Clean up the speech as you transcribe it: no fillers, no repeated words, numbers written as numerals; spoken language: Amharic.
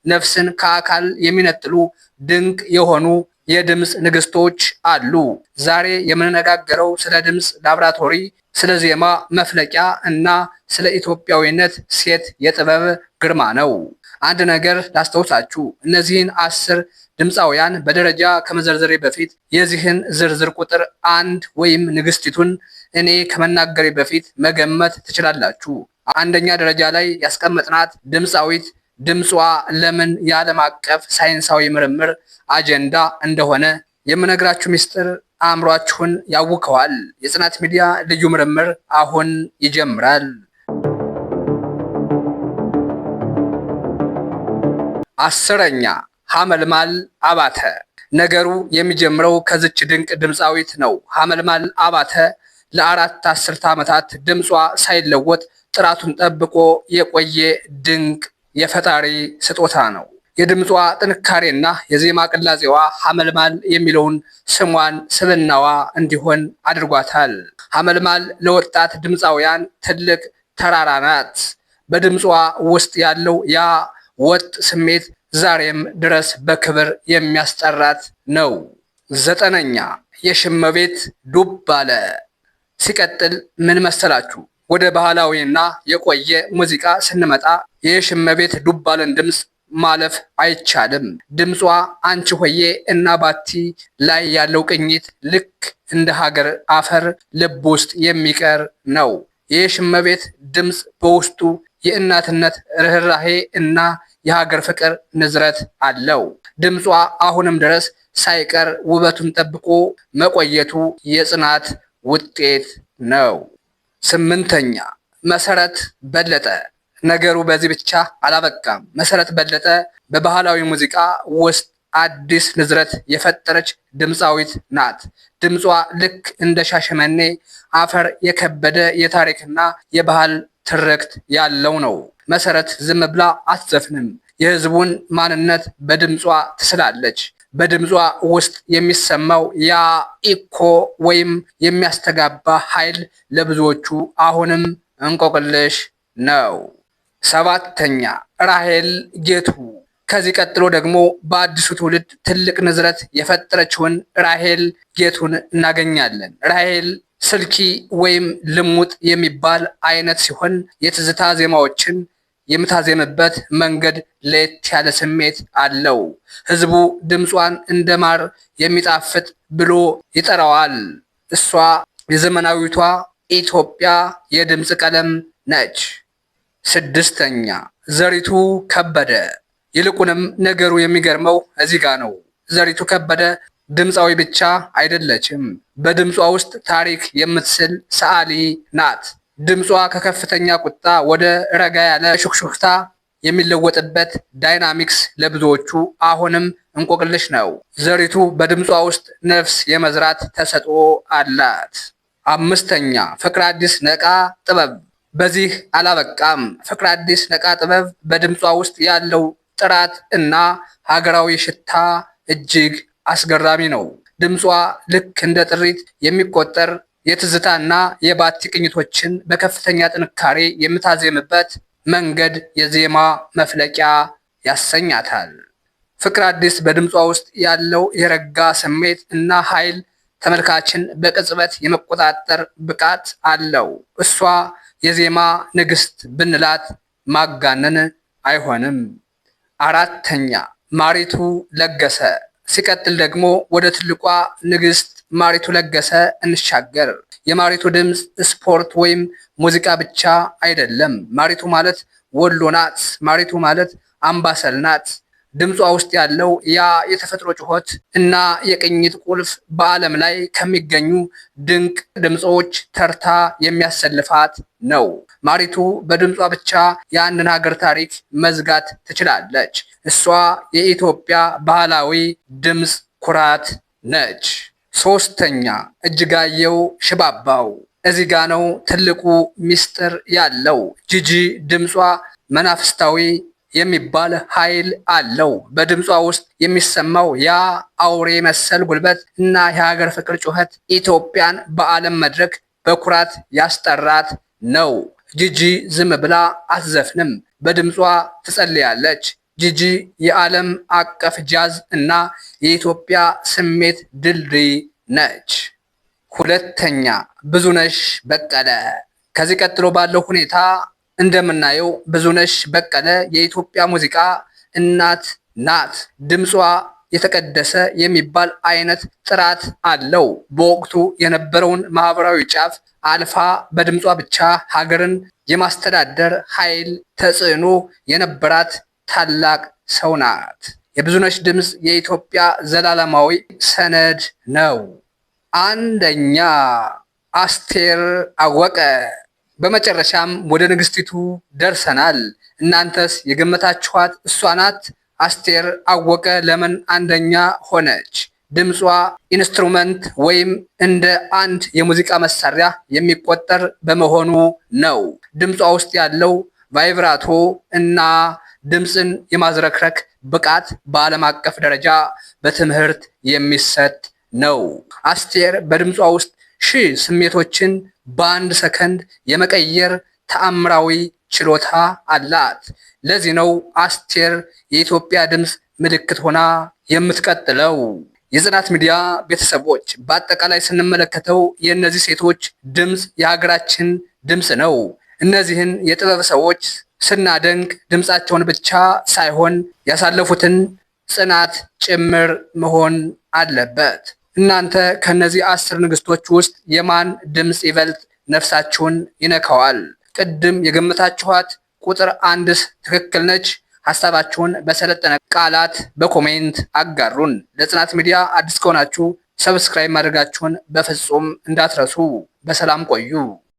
ነፍስን ከአካል የሚነጥሉ ድንቅ የሆኑ የድምፅ ንግስቶች አሉ። ዛሬ የምንነጋገረው ስለ ድምፅ ላብራቶሪ፣ ስለ ዜማ መፍለቂያ እና ስለ ኢትዮጵያዊነት ሴት የጥበብ ግርማ ነው። አንድ ነገር ላስታውሳችሁ፣ እነዚህን 10 ድምፃውያን በደረጃ ከመዘርዘሬ በፊት የዚህን ዝርዝር ቁጥር አንድ ወይም ንግስቲቱን እኔ ከመናገሬ በፊት መገመት ትችላላችሁ። አንደኛ ደረጃ ላይ ያስቀመጥናት ድምፃዊት ድምጿ ለምን የዓለም አቀፍ ሳይንሳዊ ምርምር አጀንዳ እንደሆነ የምነግራችሁ ሚስጥር አእምሯችሁን ያውከዋል። የጽናት ሚዲያ ልዩ ምርምር አሁን ይጀምራል። 10ኛ ሐመልማል አባተ። ነገሩ የሚጀምረው ከዚች ድንቅ ድምፃዊት ነው። ሐመልማል አባተ ለ4 አስርተ ዓመታት ድምጿ ሳይለወጥ ጥራቱን ጠብቆ የቆየ ድንቅ የፈጣሪ ስጦታ ነው። የድምጿ ጥንካሬና የዜማ ቅላጼዋ ሐመልማል የሚለውን ስሟን ስብናዋ እንዲሆን አድርጓታል። ሐመልማል ለወጣት ድምፃውያን ትልቅ ተራራ ናት። በድምጿ ውስጥ ያለው ያ ወጥ ስሜት ዛሬም ድረስ በክብር የሚያስጠራት ነው። 9ኛ የሽመቤት ዱባለ። ሲቀጥል ምን መሰላችሁ? ወደ ባህላዊና የቆየ ሙዚቃ ስንመጣ የሽመቤት ዱባለን ድምፅ ማለፍ አይቻልም። ድምጿ አንቺ ሆዬ እና ባቲ ላይ ያለው ቅኝት ልክ እንደ ሀገር አፈር ልብ ውስጥ የሚቀር ነው። የሽመቤት ድምፅ በውስጡ የእናትነት ርኅራሄ እና የሀገር ፍቅር ንዝረት አለው። ድምጿ አሁንም ድረስ ሳይቀር ውበቱን ጠብቆ መቆየቱ የጽናት ውጤት ነው። 8ኛ መሰረት በለጠ። ነገሩ በዚህ ብቻ አላበቃም። መሰረት በለጠ በባህላዊ ሙዚቃ ውስጥ አዲስ ንዝረት የፈጠረች ድምፃዊት ናት። ድምጿ ልክ እንደ ሻሸመኔ አፈር የከበደ የታሪክና የባህል ትርክት ያለው ነው። መሰረት ዝም ብላ አትዘፍንም። የህዝቡን ማንነት በድምጿ ትስላለች። በድምጿ ውስጥ የሚሰማው ያ ኢኮ ወይም የሚያስተጋባ ኃይል ለብዙዎቹ አሁንም እንቆቅልሽ ነው። 7ኛ ራሄል ጌቱ። ከዚህ ቀጥሎ ደግሞ በአዲሱ ትውልድ ትልቅ ንዝረት የፈጠረችውን ራሄል ጌቱን እናገኛለን። ራሄል ስልኪ ወይም ልሙጥ የሚባል አይነት ሲሆን የትዝታ ዜማዎችን የምታዜምበት መንገድ ለየት ያለ ስሜት አለው። ህዝቡ ድምጿን እንደ ማር የሚጣፍጥ ብሎ ይጠራዋል። እሷ የዘመናዊቷ ኢትዮጵያ የድምፅ ቀለም ነች። 6ኛ ዘሪቱ ከበደ። ይልቁንም ነገሩ የሚገርመው እዚህ ጋ ነው። ዘሪቱ ከበደ ድምፃዊ ብቻ አይደለችም። በድምጿ ውስጥ ታሪክ የምትስል ሰዓሊ ናት። ድምጿ ከከፍተኛ ቁጣ ወደ ረጋ ያለ ሹክሹክታ የሚለወጥበት ዳይናሚክስ ለብዙዎቹ አሁንም እንቆቅልሽ ነው። ዘሪቱ በድምጿ ውስጥ ነፍስ የመዝራት ተሰጥኦ አላት። 5ኛ ፍቅረ አዲስ ነቃ ጥበብ። በዚህ አላበቃም። ፍቅረ አዲስ ነቃ ጥበብ በድምጿ ውስጥ ያለው ጥራት እና ሀገራዊ ሽታ እጅግ አስገራሚ ነው። ድምጿ ልክ እንደ ጥሪት የሚቆጠር የትዝታና የባቲ ቅኝቶችን በከፍተኛ ጥንካሬ የምታዜምበት መንገድ የዜማ መፍለቂያ ያሰኛታል። ፍቅረ አዲስ በድምጿ ውስጥ ያለው የረጋ ስሜት እና ኃይል ተመልካችን በቅጽበት የመቆጣጠር ብቃት አለው። እሷ የዜማ ንግስት ብንላት ማጋነን አይሆንም። 4ኛ ማሪቱ ለገሰ። ሲቀጥል ደግሞ ወደ ትልቋ ንግስት ማሪቱ ለገሰ እንሻገር። የማሪቱ ድምፅ ስፖርት ወይም ሙዚቃ ብቻ አይደለም። ማሪቱ ማለት ወሎ ናት። ማሪቱ ማለት አምባሰል ናት። ድምጿ ውስጥ ያለው ያ የተፈጥሮ ጩኸት እና የቅኝት ቁልፍ በዓለም ላይ ከሚገኙ ድንቅ ድምፆች ተርታ የሚያሰልፋት ነው። ማሪቱ በድምጿ ብቻ የአንድን ሀገር ታሪክ መዝጋት ትችላለች። እሷ የኢትዮጵያ ባህላዊ ድምፅ ኩራት ነች። 3ኛ እጅጋየሁ ሽባባው። እዚህ ጋ ነው ትልቁ ሚስጥር ያለው። ጂጂ ድምጿ መናፍስታዊ የሚባል ኃይል አለው። በድምጿ ውስጥ የሚሰማው ያ አውሬ መሰል ጉልበት እና የሀገር ፍቅር ጩኸት ኢትዮጵያን በዓለም መድረክ በኩራት ያስጠራት ነው። ጂጂ ዝም ብላ አትዘፍንም። በድምጿ ትጸልያለች፣ ጂጂ የዓለም አቀፍ ጃዝ እና የኢትዮጵያ ስሜት ድልድይ ነች። ሁለተኛ ብዙነሽ በቀለ። ከዚህ ቀጥሎ ባለው ሁኔታ እንደምናየው ብዙነሽ በቀለ የኢትዮጵያ ሙዚቃ እናት ናት። ድምጿ የተቀደሰ የሚባል አይነት ጥራት አለው። በወቅቱ የነበረውን ማህበራዊ ጫፍ አልፋ በድምጿ ብቻ ሀገርን የማስተዳደር ኃይል ተጽዕኖ የነበራት ታላቅ ሰው ናት። የብዙነሽ ድምፅ የኢትዮጵያ ዘላለማዊ ሰነድ ነው። አንደኛ አስቴር አወቀ። በመጨረሻም ወደ ንግስቲቱ ደርሰናል። እናንተስ የገመታችኋት እሷ ናት? አስቴር አወቀ ለምን አንደኛ ሆነች? ድምጿ ኢንስትሩመንት ወይም እንደ አንድ የሙዚቃ መሳሪያ የሚቆጠር በመሆኑ ነው። ድምጿ ውስጥ ያለው ቫይብራቶ እና ድምፅን የማዝረክረክ ብቃት በዓለም አቀፍ ደረጃ በትምህርት የሚሰጥ ነው። አስቴር በድምጿ ውስጥ ሺህ ስሜቶችን በአንድ ሰከንድ የመቀየር ተአምራዊ ችሎታ አላት። ለዚህ ነው አስቴር የኢትዮጵያ ድምፅ ምልክት ሆና የምትቀጥለው። የጽናት ሚዲያ ቤተሰቦች በአጠቃላይ ስንመለከተው የእነዚህ ሴቶች ድምፅ የሀገራችን ድምፅ ነው። እነዚህን የጥበብ ሰዎች ስናደንቅ ድምፃቸውን ብቻ ሳይሆን ያሳለፉትን ጽናት ጭምር መሆን አለበት። እናንተ ከነዚህ 10 ንግስቶች ውስጥ የማን ድምፅ ይበልጥ ነፍሳችሁን ይነካዋል? ቅድም የገመታችኋት ቁጥር 1ስ ትክክል ነች? ሀሳባችሁን በሰለጠነ ቃላት በኮሜንት አጋሩን። ለጽናት ሚዲያ አዲስ ከሆናችሁ ሰብስክራይብ ማድረጋችሁን በፍጹም እንዳትረሱ። በሰላም ቆዩ።